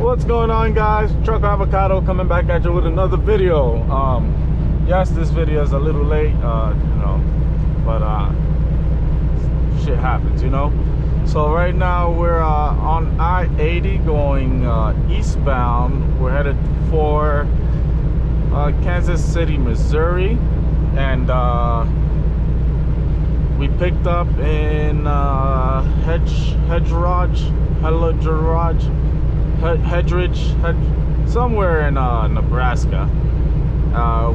What's going on, guys? Trucker Avocado coming back at you with another video. Yes, this video is a little late, but shit happens, So right now we're on I-80 going eastbound. We're headed for Kansas City, Missouri, and we picked up in Hedridge, somewhere in Nebraska.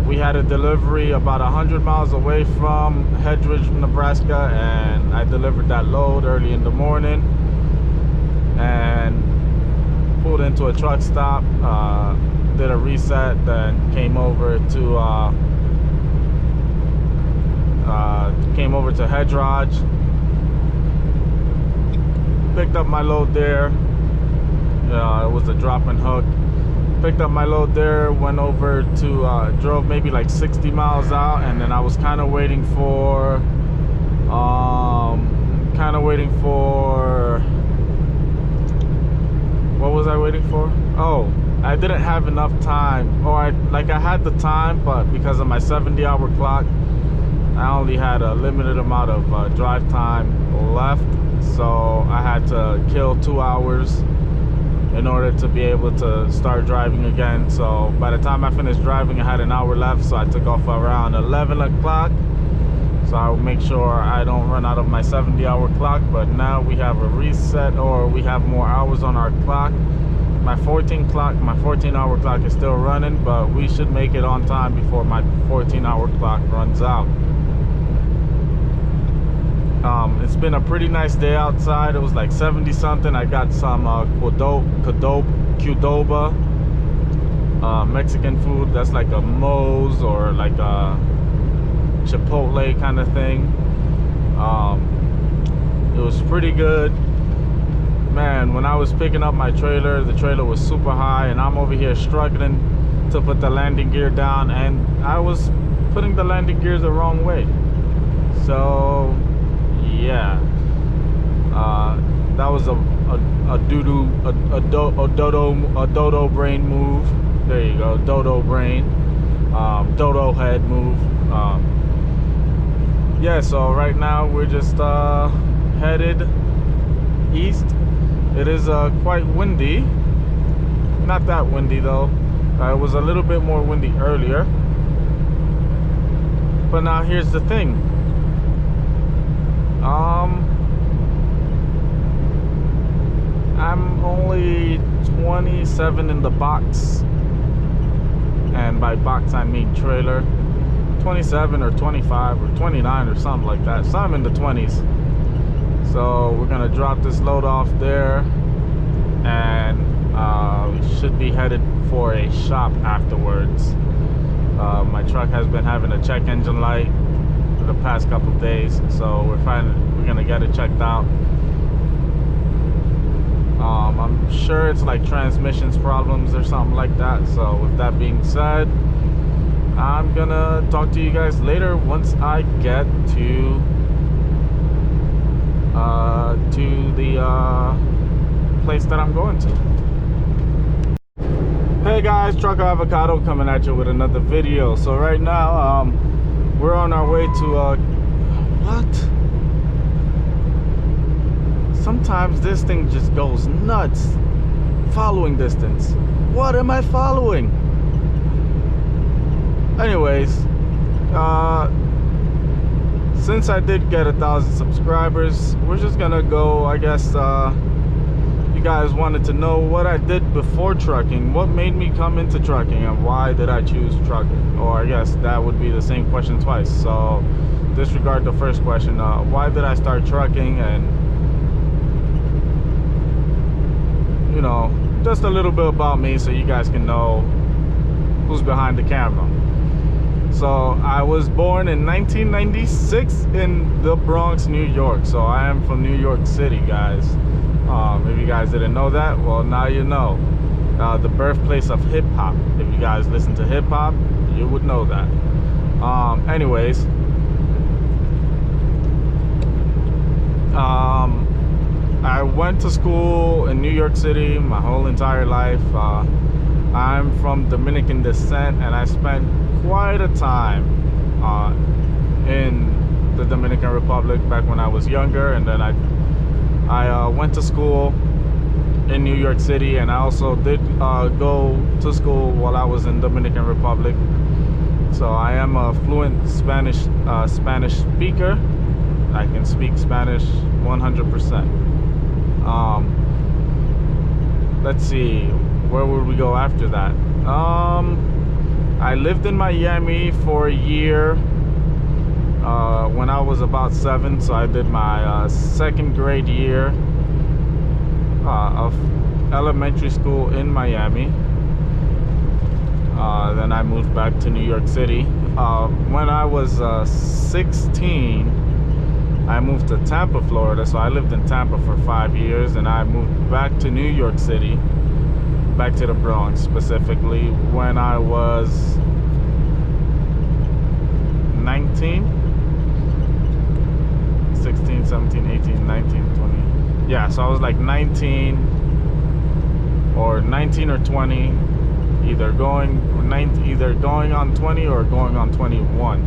We had a delivery about 100 miles away from Hedridge, Nebraska, and I delivered that load early in the morning and pulled into a truck stop, did a reset, then came over to Hedridge, picked up my load there. It was a drop and hook. Picked up my load there, went over to drove maybe like 60 miles out, and then I was kind of waiting for what was I waiting for? Oh, I didn't have enough time, or I had the time, but because of my 70-hour clock, I only had a limited amount of drive time left, so I had to kill 2 hours in order to be able to start driving again. So by the time I finished driving, I had an hour left, so I took off around 11 o'clock, so I'll make sure I don't run out of my 70-hour clock. But now we have a reset, or we have more hours on our clock. My 14-hour clock is still running, but we should make it on time before my 14-hour clock runs out. It's been a pretty nice day outside. It was like 70 something. I got some Qdoba Mexican food. That's like a Moe's or like a Chipotle kind of thing. It was pretty good. Man, when I was picking up my trailer, the trailer was super high, and I'm over here struggling to put the landing gear down, and I was putting the landing gears the wrong way. So yeah, that was a dodo brain move. There you go, dodo brain, dodo head move. Yeah, so right now we're just headed east. It is quite windy. Not that windy though. It was a little bit more windy earlier. But now here's the thing. I'm only 27 in the box, and by box I mean trailer. 27 or 25 or 29 or something like that. So I'm in the 20s. So we're gonna drop this load off there, and we should be headed for a shop afterwards. My truck has been having a check engine light for the past couple of days, so we're gonna get it checked out. I'm sure it's like transmissions problems or something like that. So with that being said, I'm gonna talk to you guys later once I get to the place that I'm going to. Hey guys, Trucker Avocado coming at you with another video. So right now we're on our way to what? Sometimes this thing just goes nuts. Following distance. What am I following? Anyways, since I did get 1,000 subscribers, we're just gonna go. I guess you guys wanted to know what I did before trucking, what made me come into trucking, and why did I choose trucking. Or I guess that would be the same question twice, so disregard the first question. Why did I start trucking, and just a little bit about me so you guys can know who's behind the camera. So I was born in 1996 in the Bronx, New York. So I am from New York City, guys. If you guys didn't know that, well, now you know. The birthplace of hip-hop. If you guys listen to hip-hop, you would know that. Anyways, went to school in New York City my whole entire life. I'm from Dominican descent, and I spent quite a time in the Dominican Republic back when I was younger, and then I went to school in New York City, and I also did go to school while I was in Dominican Republic. So I am a fluent Spanish speaker. I can speak Spanish 100%. Let's see, where would we go after that? I lived in Miami for a year when I was about 7, so I did my second grade year of elementary school in Miami. Then I moved back to New York City. When I was 16, I moved to Tampa, Florida. So I lived in Tampa for 5 years, and I moved back to New York City, back to the Bronx specifically, when I was 19, 16, 17, 18, 19, 20. Yeah, so I was like 19 or 20, either going on 20 or going on 21.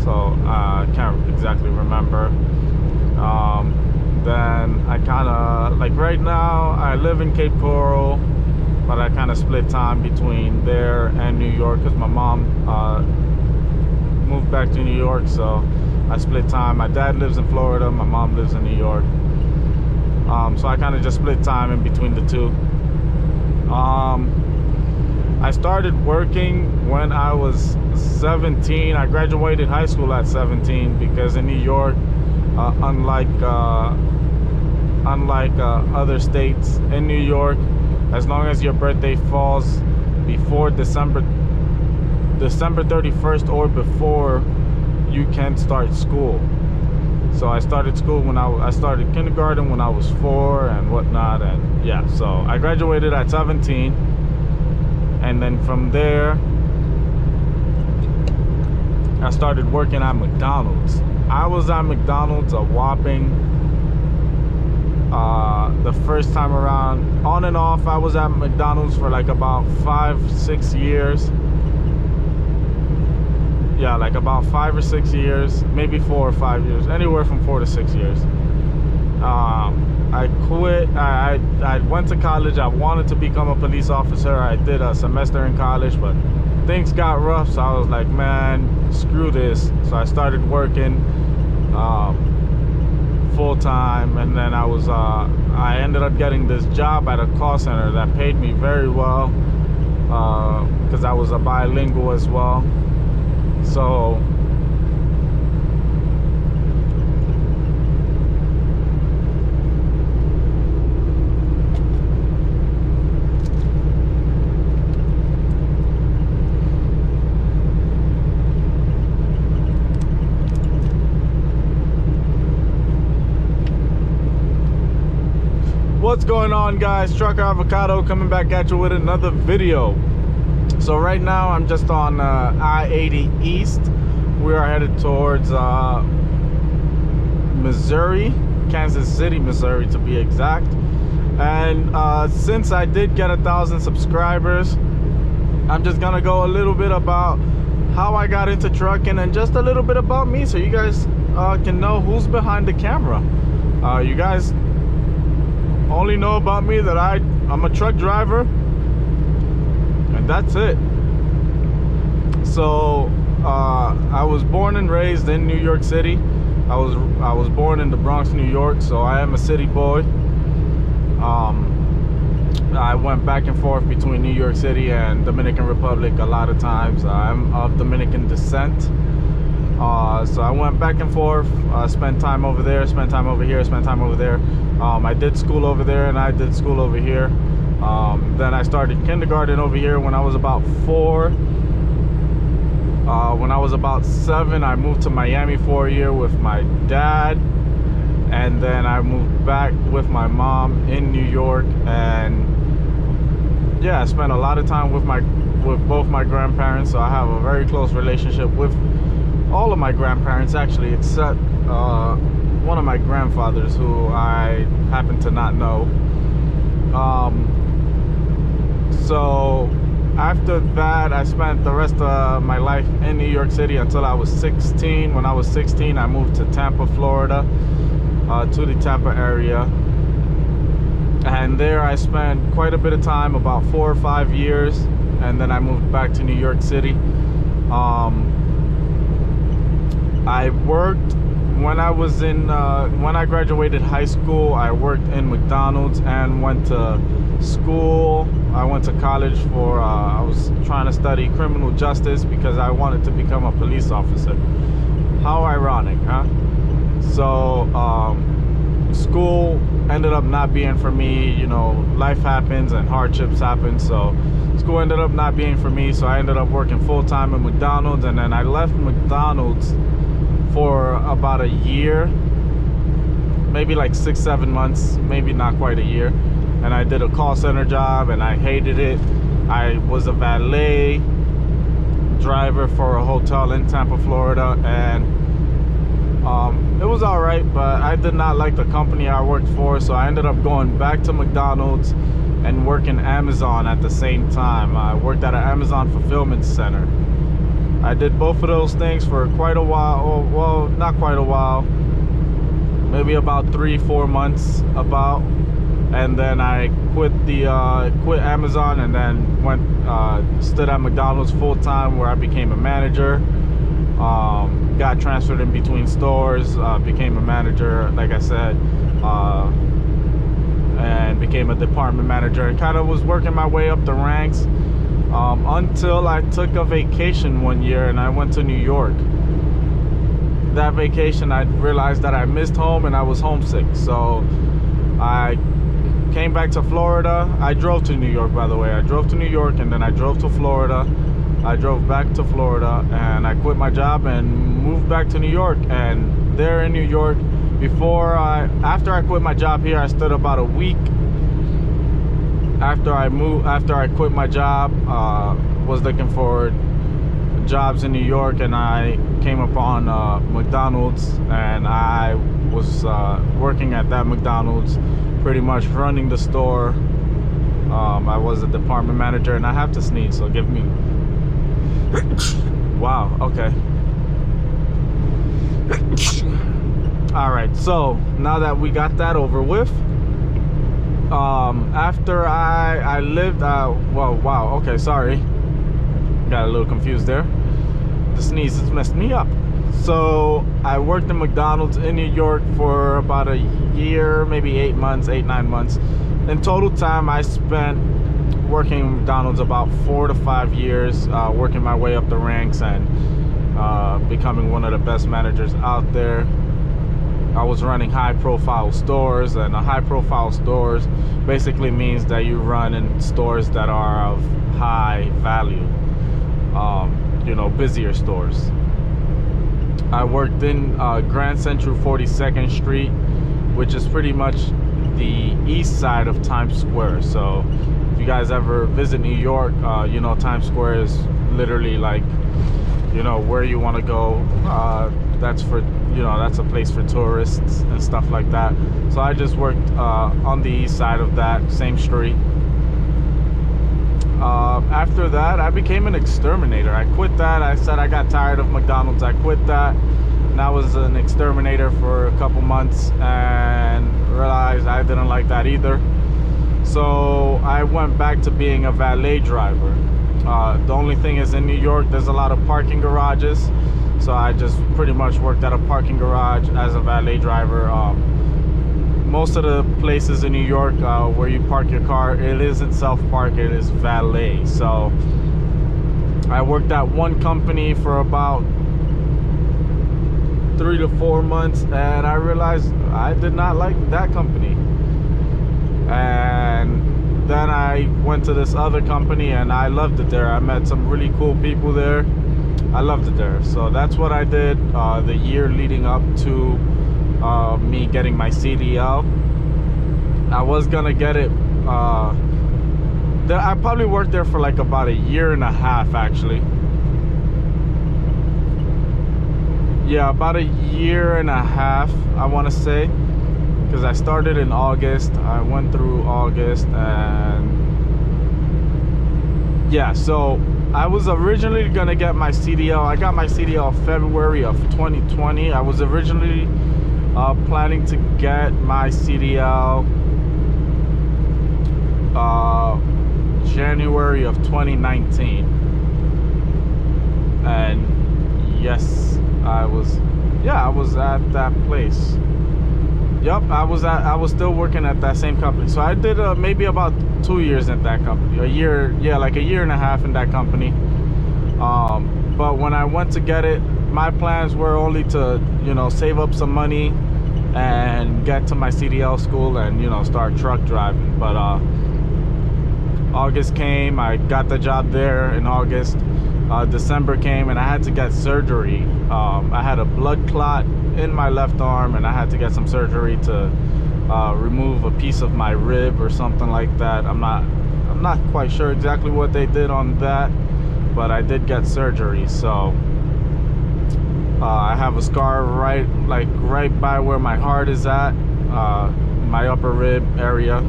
So I can't exactly remember. Then I kind of, like right now I live in Cape Coral, but I kind of split time between there and New York because my mom moved back to New York, so I split time. My dad lives in Florida, my mom lives in New York. So I kind of just split time in between the two. I started working when I was 17. I graduated high school at 17 because in New York, unlike other states, in New York, as long as your birthday falls before December 31st or before, you can start school. So I started school when I started kindergarten when I was 4 and whatnot, and yeah, so I graduated at 17, and then from there I started working at McDonald's. I was at McDonald's a whopping the first time around, on and off. I was at McDonald's for like about 5-6 years. Yeah, like about 5 or 6 years, maybe 4 or 5 years, anywhere from 4 to 6 years. I quit. I went to college. I wanted to become a police officer. I did a semester in college, but things got rough, so I was like, man, screw this. So I started working full time, and then I ended up getting this job at a call center that paid me very well because I was a bilingual as well. So what's going on, guys? Trucker Avocado coming back at you with another video. So right now I'm just on I-80 East. We are headed towards Missouri, Kansas City, Missouri to be exact. And since I did get 1,000 subscribers, I'm just gonna go a little bit about how I got into trucking and just a little bit about me, so you guys can know who's behind the camera. You guys only know about me that I'm a truck driver, and that's it. So I was born and raised in New York City. I was born in the Bronx, New York, so I am a city boy. I went back and forth between New York City and Dominican Republic a lot of times. I'm of Dominican descent, so I went back and forth, spent time over there, spent time over here, spent time over there. I did school over there and I did school over here. Then I started kindergarten over here when I was about 4. When I was about 7, I moved to Miami for a year with my dad, and then I moved back with my mom in New York. And yeah, I spent a lot of time with both my grandparents, so I have a very close relationship with all of my grandparents, actually, except one of my grandfathers who I happen to not know. So after that, I spent the rest of my life in New York City until I was 16. When I was 16, I moved to Tampa, Florida, to the Tampa area. And there I spent quite a bit of time, about 4 or 5 years. And then I moved back to New York City. I worked when I was in, when I graduated high school, I worked in McDonald's and went to school. I went to college for, I was trying to study criminal justice because I wanted to become a police officer. How ironic, huh? So, school ended up not being for me. You know, life happens and hardships happen. So, school ended up not being for me. So, I ended up working full-time at McDonald's. And then I left McDonald's for about a year. Maybe like 6-7 months. Maybe not quite a year. And I did a call center job and I hated it. I was a valet driver for a hotel in Tampa, Florida, and it was all right, but I did not like the company I worked for, so I ended up going back to McDonald's and working Amazon at the same time. I worked at an Amazon fulfillment center. I did both of those things for quite a while. Well, not quite a while, maybe about 3-4 months about. And then I quit Amazon and then stood at McDonald's full-time, where I became a manager. Got transferred in between stores, became a manager, like I said, and became a department manager, and kind of was working my way up the ranks until I took a vacation one year and I went to New York. That vacation, I realized that I missed home and I was homesick, so I came back to Florida. I drove to New York, by the way. I drove to New York and then I drove to Florida. I drove back to Florida and I quit my job and moved back to New York. And there in New York, after I quit my job here, I stood about a week after I quit my job. Was looking for jobs in New York, and I came upon McDonald's, and I was working at that McDonald's, pretty much running the store. I was a department manager, and I have to sneeze, so give me wow, okay. All right, so now that we got that over with, after I lived well, wow, okay, sorry, got a little confused there. The sneeze has messed me up. So I worked in McDonald's in New York for about a year, maybe 8 months, 8-9 months. In total time, I spent working in McDonald's about 4 to 5 years, working my way up the ranks and becoming one of the best managers out there. I was running high-profile stores, and high-profile stores basically means that you run in stores that are of high value, you know, busier stores. I worked in Grand Central 42nd Street, which is pretty much the east side of Times Square. So if you guys ever visit New York, you know, Times Square is literally like, you know, where you want to go. That's for, you know, that's a place for tourists and stuff like that. So I just worked on the east side of that same street. After that, I became an exterminator. I quit that. I said I got tired of McDonald's. I quit that, and I was an exterminator for a couple months and realized I didn't like that either. So I went back to being a valet driver. The only thing is, in New York, there's a lot of parking garages. So I just pretty much worked at a parking garage as a valet driver. Most of the places in New York where you park your car, it isn't self-park, it is valet. So I worked at one company for about 3 to 4 months, and I realized I did not like that company. And then I went to this other company and I loved it there. I met some really cool people there. I loved it there. So that's what I did the year leading up to me getting my CDL. I was gonna get it. I probably worked there for like about a year and a half, actually. yeah, about a year and a half, I want to say, because I started in August. I went through August, and yeah, so I was originally gonna get my CDL. I got my CDL February of 2020. I was originally planning to get my CDL January of 2019, and yes, I was at that place. Yep, I was still working at that same company. So I did maybe about 2 years in that company. A year, yeah, like a year and a half in that company. But when I went to get it, my plans were only to, you know, save up some money and get to my CDL school and, you know, start truck driving. But August came, I got the job there in August. December came and I had to get surgery. I had a blood clot in my left arm, and I had to get some surgery to remove a piece of my rib or something like that. I'm not quite sure exactly what they did on that, but I did get surgery. So I have a scar right by where my heart is at, my upper rib area,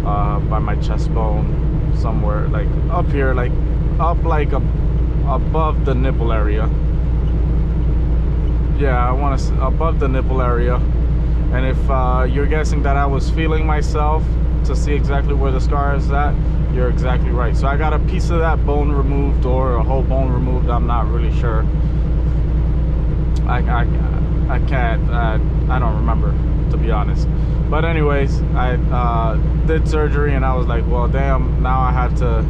by my chest bone, somewhere like up here, like up like above the nipple area. Yeah, I want to above the nipple area. And if you're guessing that I was feeling myself to see exactly where the scar is at, you're exactly right. So I got a piece of that bone removed, or a whole bone removed. I'm not really sure. I can't. I don't remember, to be honest. But anyways, I did surgery, and I was like, well, damn. Now I have to,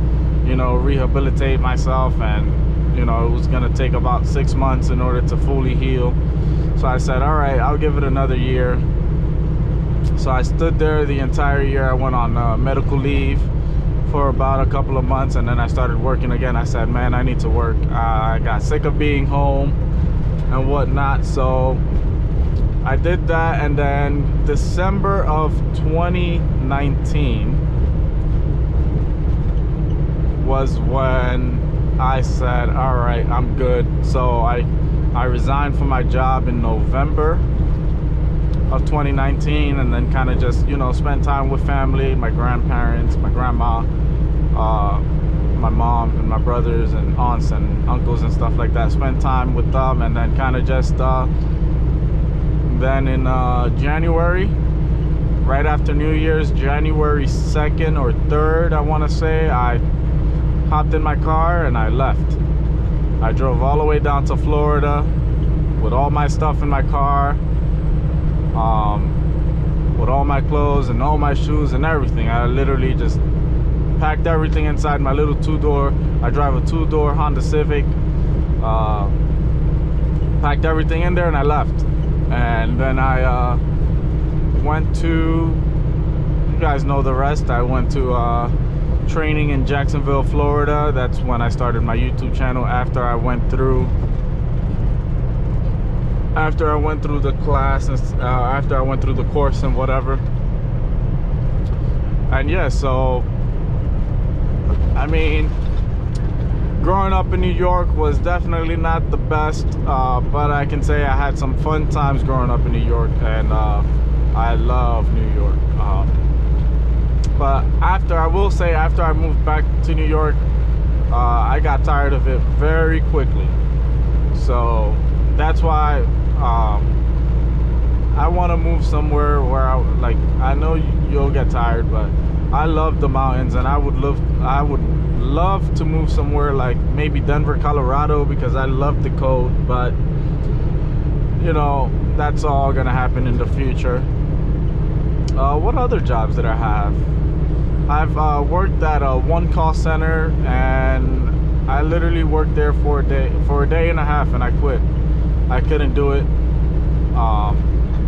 you know, rehabilitate myself, and you know, it was gonna take about 6 months in order to fully heal. So I said, all right, I'll give it another year. So I stood there the entire year. I went on medical leave for about a couple of months, and then I started working again. I said, man, I need to work. I got sick of being home and whatnot. So I did that, and then December of 2019 was when I said, all right, I'm good. So I resigned from my job in November of 2019, and then kind of just, you know, spent time with family, my grandparents, my grandma, my mom and my brothers and aunts and uncles and stuff like that. Spent time with them, and then kind of just then in January, right after New Year's, January 2nd or 3rd, I want to say, I hopped in my car and I left. I drove all the way down to Florida with all my stuff in my car, with all my clothes and all my shoes and everything. I literally just packed everything inside my little two-door. I drive a two-door Honda Civic. Packed everything in there and I left. And then I went to, you guys know the rest. I went to training in Jacksonville, Florida. That's when I started my YouTube channel, after I went through the class and after I went through the course and whatever. And yeah, so I mean, growing up in New York was definitely not the best, but I can say I had some fun times growing up in New York, and I love New York. But after I moved back to New York, I got tired of it very quickly. So that's why I want to move somewhere where I know you'll get tired, but I love the mountains, and I would love to move somewhere like maybe Denver, Colorado, because I love the cold. But you know, that's all gonna happen in the future. What other jobs did I have? I've worked at one call center, and I literally worked there for a day and a half, and I quit. I couldn't do it.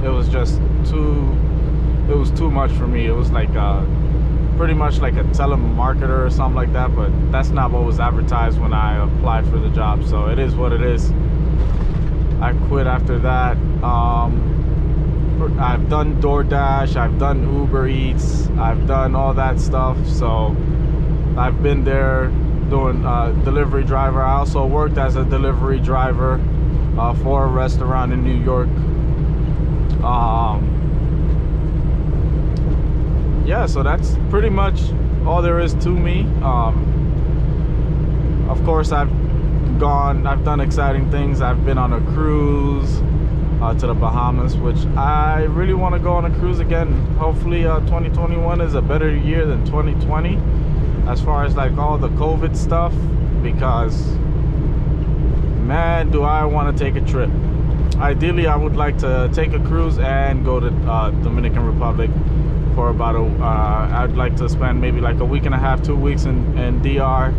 It was just too much for me. It was like pretty much like a telemarketer or something like that, but that's not what was advertised when I applied for the job. So it is what it is. I quit after that. I've done DoorDash, I've done Uber Eats, I've done all that stuff. So I've been there doing delivery driver. I also worked as a delivery driver for a restaurant in New York. Yeah, so that's pretty much all there is to me. Of course, I've done exciting things. I've been on a cruise to the Bahamas, which I really want to go on a cruise again. Hopefully 2021 is a better year than 2020 as far as like all the COVID stuff, because man, do I want to take a trip. Ideally, I would like to take a cruise and go to Dominican Republic for about I'd like to spend maybe like a week and a half, 2 weeks in DR,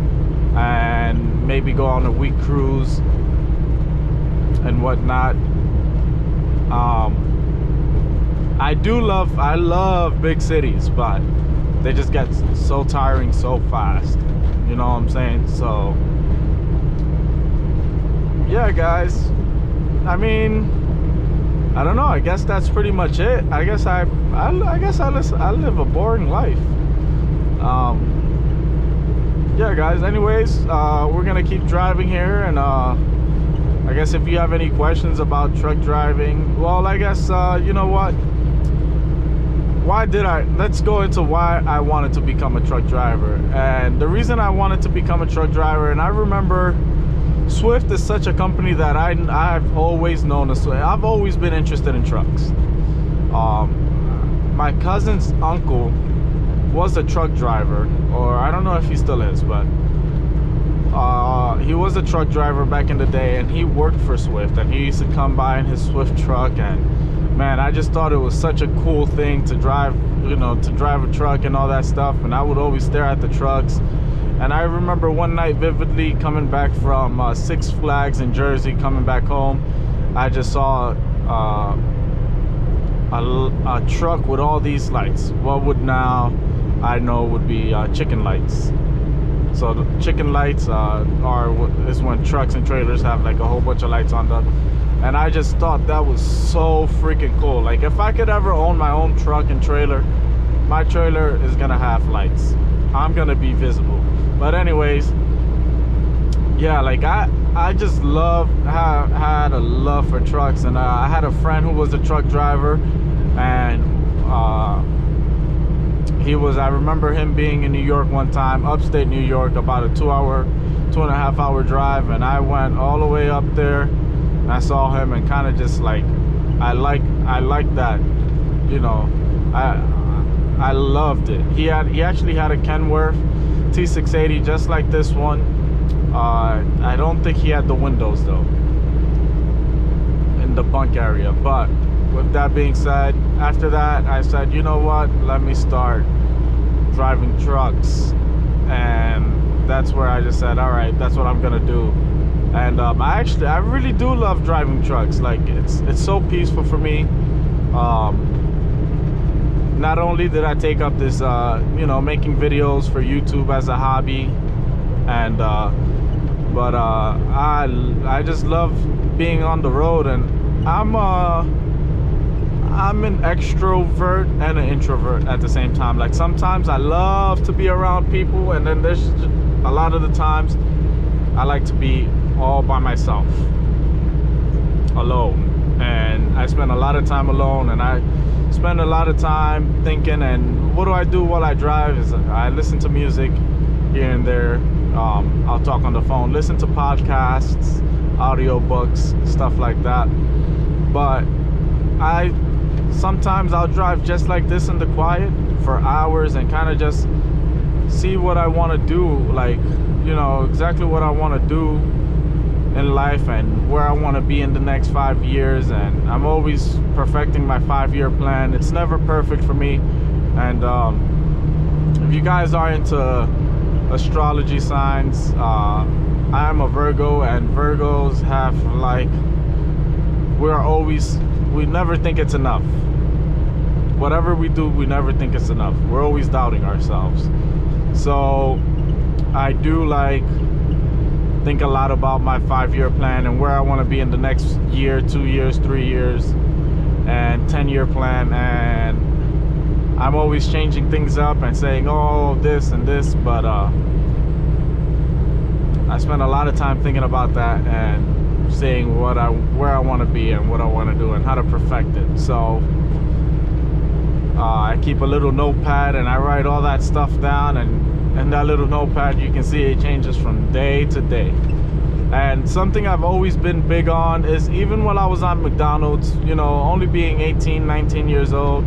and maybe go on a week cruise and whatnot. I love big cities, but they just get so tiring so fast, you know what I'm saying? So yeah, guys, I mean, I don't know, I guess that's pretty much it. I guess I live a boring life. Yeah, guys, anyways, we're gonna keep driving here, and I guess if you have any questions about truck driving, well, I guess you know what, let's go into why I wanted to become a truck driver. And the reason I wanted to become a truck driver, and I remember Swift is such a company that I've always known as Swift. I've always been interested in trucks. My cousin's uncle was a truck driver, or I don't know if he still is, but he was a truck driver back in the day, and he worked for Swift, and he used to come by in his Swift truck. And man, I just thought it was such a cool thing to drive, you know, to drive a truck and all that stuff. And I would always stare at the trucks. And I remember one night vividly coming back from Six Flags in Jersey, coming back home, I just saw a truck with all these lights. What would now I know would be chicken lights. So the chicken lights is when trucks and trailers have like a whole bunch of lights on them. And I just thought that was so freaking cool. Like, if I could ever own my own truck and trailer, my trailer is gonna have lights. I'm gonna be visible. But anyways, yeah, like I just had a love for trucks. And I had a friend who was a truck driver, and I remember him being in New York one time, upstate New York, about a 2.5 hour drive. And I went all the way up there, and I saw him, and kind of just like, I like that, you know, I loved it. He actually had a Kenworth T680 just like this one. I don't think he had the windows though in the bunk area. But with that being said, after that I said, you know what, let me start driving trucks. And that's where I just said, all right, that's what I'm gonna do. And I really do love driving trucks. Like, it's so peaceful for me. Not only did I take up this you know, making videos for YouTube as a hobby, and but I just love being on the road. And I'm an extrovert and an introvert at the same time. Like, sometimes I love to be around people, and then there's a lot of the times I like to be all by myself, alone. And I spend a lot of time alone, and I spend a lot of time thinking. And what do I do while I drive is I listen to music here and there. I'll talk on the phone, listen to podcasts, audiobooks, stuff like that. But sometimes I'll drive just like this in the quiet for hours and kind of just see what I want to do, like, you know, exactly what I want to do in life and where I want to be in the next 5 years. And I'm always perfecting my 5-year plan. It's never perfect for me. And if you guys are into astrology signs, I am a Virgo, and Virgos have, like, we never think it's enough. Whatever we do, we never think it's enough. We're always doubting ourselves. So I do think a lot about my 5-year plan and where I want to be in the next year, 2 years, 3 years, and 10-year plan. And I'm always changing things up and saying, oh, this and this. But I spend a lot of time thinking about that. And saying where I want to be and what I want to do and how to perfect it. So I keep a little notepad and I write all that stuff down, and that little notepad, you can see it changes from day to day. And something I've always been big on is, even when I was on McDonald's, you know, only being 18, 19 years old,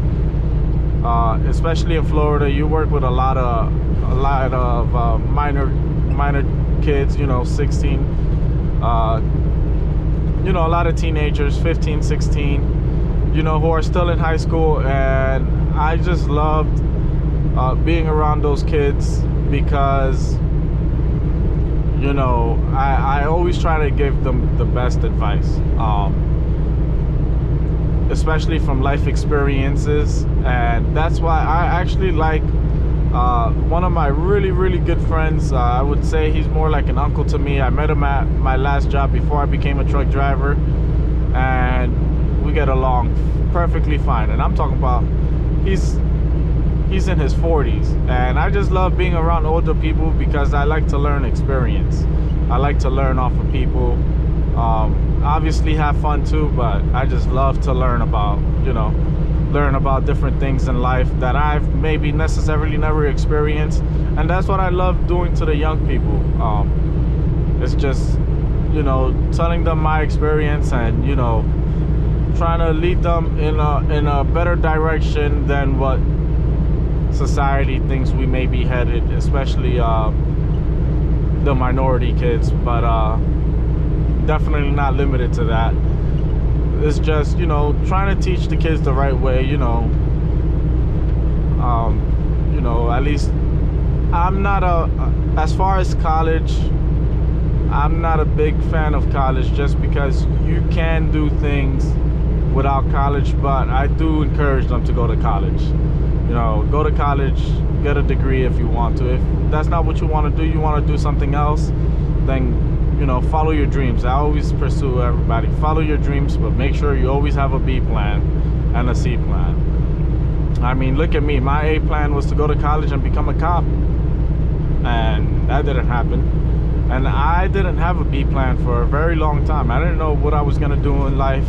especially in Florida, you work with a lot of minor kids, you know, 16, you know, a lot of teenagers, 15, 16, you know, who are still in high school. And I just loved being around those kids because, you know, I always try to give them the best advice, especially from life experiences. And that's why I actually like one of my really good friends. I would say he's more like an uncle to me. I met him at my last job before I became a truck driver, and we get along perfectly fine. And I'm talking about he's in his 40s, and I just love being around older people because I like to learn experience. I like to learn off of people. Obviously have fun too, but I just love to learn about, you know, learn about different things in life that I've maybe necessarily never experienced. And that's what I love doing to the young people. It's just, you know, telling them my experience and, you know, trying to lead them in a better direction than what society thinks we may be headed, especially the minority kids, but definitely not limited to that. It's just, you know, trying to teach the kids the right way, you know. You know, at least I'm not as far as college, I'm not a big fan of college, just because you can do things without college, but I do encourage them to go to college. You know, go to college, get a degree if you want to. If that's not what you want to do, you want to do something else, then, you know, follow your dreams. I always pursue everybody, follow your dreams, but make sure you always have a B plan and a C plan. I mean, look at me. My A plan was to go to college and become a cop, and that didn't happen. And I didn't have a B plan for a very long time. I didn't know what I was gonna do in life.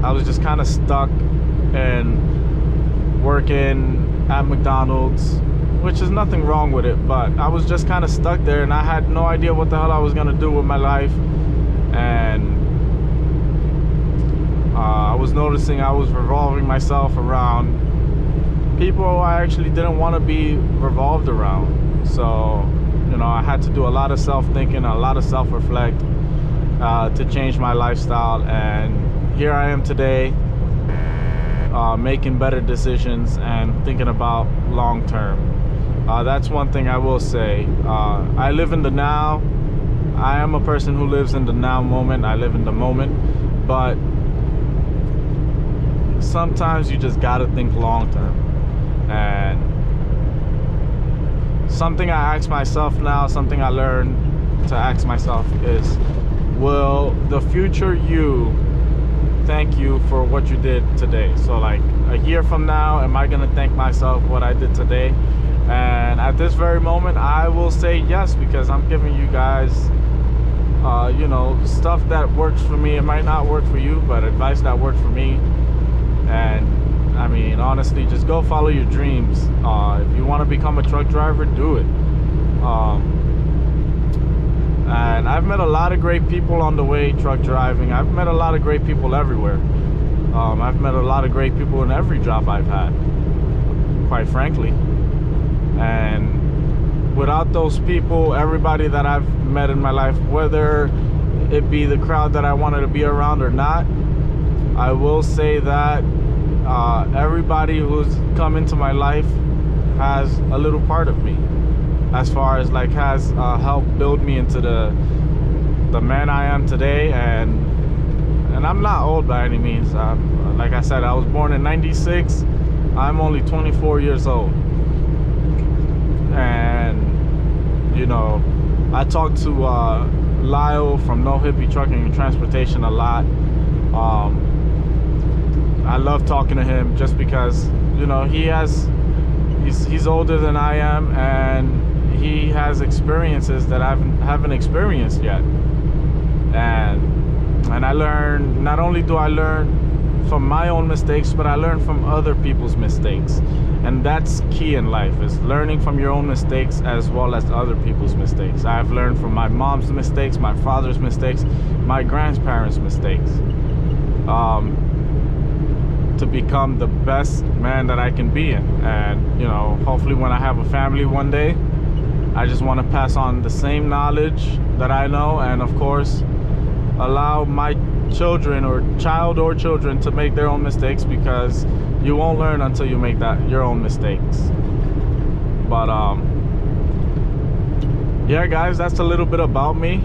I was just kind of stuck and working at McDonald's, which is nothing wrong with it, but I was just kind of stuck there, and I had no idea what the hell I was gonna do with my life. And I was noticing I was revolving myself around people I actually didn't want to be revolved around. So, you know, I had to do a lot of self-thinking, a lot of self-reflect to change my lifestyle. And here I am today, making better decisions and thinking about long-term. That's one thing I will say. I live in the now. I am a person who lives in the now moment. I live in the moment, but sometimes you just gotta think long-term. And something I ask myself now, something I learned to ask myself is, will the future you thank you for what you did today? So like a year from now, am I gonna thank myself what I did today? And at this very moment, I will say yes, because I'm giving you guys you know, stuff that works for me. It might not work for you, but advice that worked for me. And I mean, honestly, just go follow your dreams. If you want to become a truck driver, do it. And I've met a lot of great people on the way truck driving. I've met a lot of great people everywhere. I've met a lot of great people in every job I've had, quite frankly. And without those people, everybody that I've met in my life, whether it be the crowd that I wanted to be around or not, I will say that everybody who's come into my life has a little part of me, as far as like has helped build me into the man I am today. And I'm not old by any means. Like I said, I was born in '96. I'm only 24 years old. And you know, I talk to Lyle from No Hippie Trucking and Transportation a lot. I love talking to him just because, you know, he's older than I am, and he has experiences that I haven't experienced yet. And And I learn, not only do I learn from my own mistakes, but I learn from other people's mistakes. And that's key in life, is learning from your own mistakes as well as other people's mistakes. I've learned from my mom's mistakes, my father's mistakes, my grandparents' mistakes, to become the best man that I can be in. And, you know, hopefully when I have a family one day, I just want to pass on the same knowledge that I know, and of course allow my children or children to make their own mistakes, because you won't learn until you make your own mistakes. But yeah, guys, that's a little bit about me.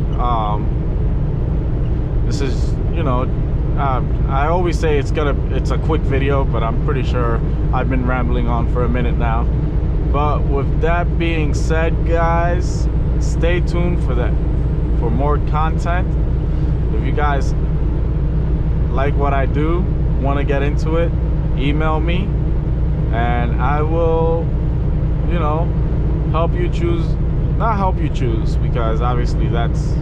This is, you know, I always say it's a quick video, but I'm pretty sure I've been rambling on for a minute now. But with that being said, guys, stay tuned for more content. If you guys like what I do, want to get into it, email me and I will, you know, help you choose, not help you choose, because obviously that's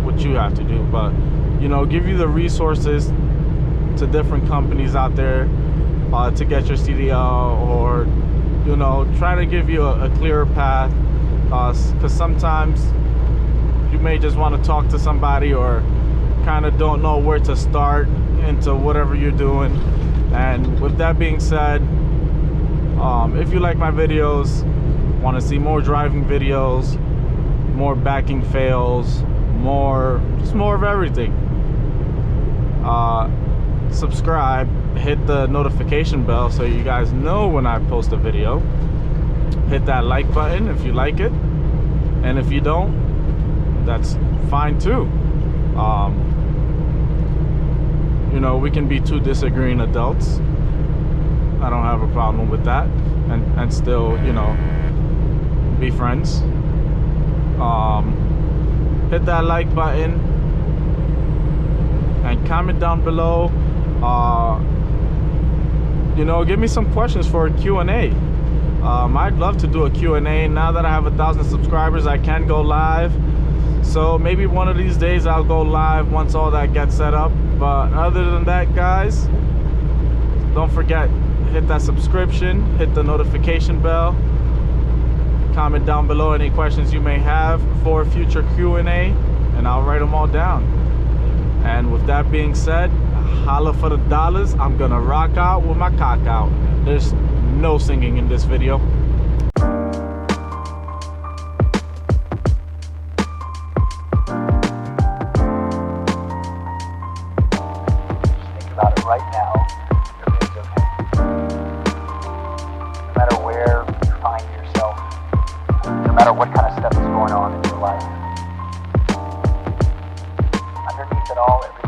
what you have to do, but, you know, give you the resources to different companies out there to get your CDL, or, you know, try to give you a clearer path, because sometimes you may just want to talk to somebody or kind of don't know where to start into whatever you're doing. And with that being said, if you like my videos, want to see more driving videos, more backing fails, just more of everything, subscribe, hit the notification bell so you guys know when I post a video. Hit that like button if you like it, and if you don't, that's fine too. You know, we can be two disagreeing adults. I don't have a problem with that, and still, you know, be friends. Hit that like button and comment down below. You know, give me some questions for a Q&A. I'd love to do a Q&A. Now that I have 1,000 subscribers, I can go live. So maybe one of these days I'll go live once all that gets set up. But other than that, guys, don't forget, hit that subscription, hit the notification bell, comment down below any questions you may have for a future Q&A, and I'll write them all down. And with that being said, holla for the dollars. I'm gonna rock out with my cock out. There's no singing in this video. Right now, everything's okay. No matter where you find yourself, no matter what kind of stuff is going on in your life, underneath it all, everything